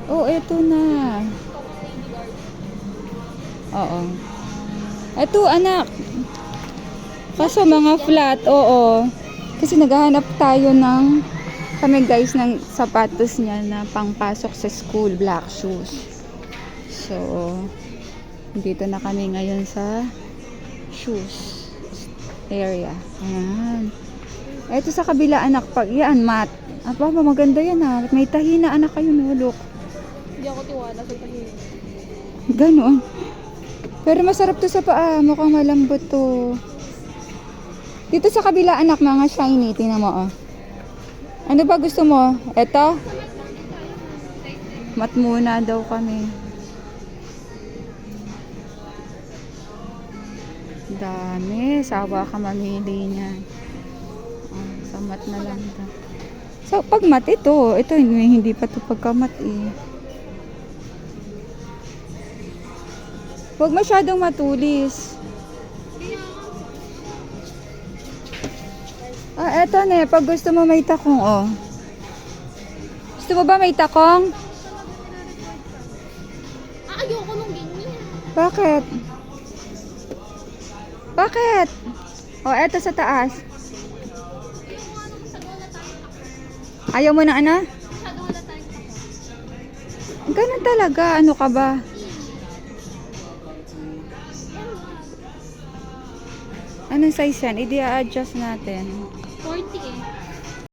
Oh, eto na. Oo. Eto, anak. Kaso mga flat, oo. Kasi naghahanap tayo ng kami guys ng sapatos niya na pangpasok sa school, black shoes. So, dito na kami ngayon sa shoes area. Ayan. Ito sa kabila anak, pag yan mat. Aba, maganda yan ha. May tahina anak kayo no, look. Hindi ako tiwala sa tahimik. Ganon. Pero masarap to sa paa. Mukhang malambot to. Dito sa kabila anak, mga shiny. Tingnan mo oh. Ano ba gusto mo? Eto? Mat muna daw kami. Dami. Sawa ka mamili niya. Oh, sa mat na lang daw. So, pag mat ito hindi pa ito pagkamat eh. Huwag masyadong matulis. Ah, eto na pag gusto mo may takong, oh. Gusto mo ba may takong? Ayoko nung ganyan. Bakit? Bakit? Oh, eto sa taas. Ayaw mo na ano? Ganun talaga, ano ka ba? Anong size yan? I-adjust natin.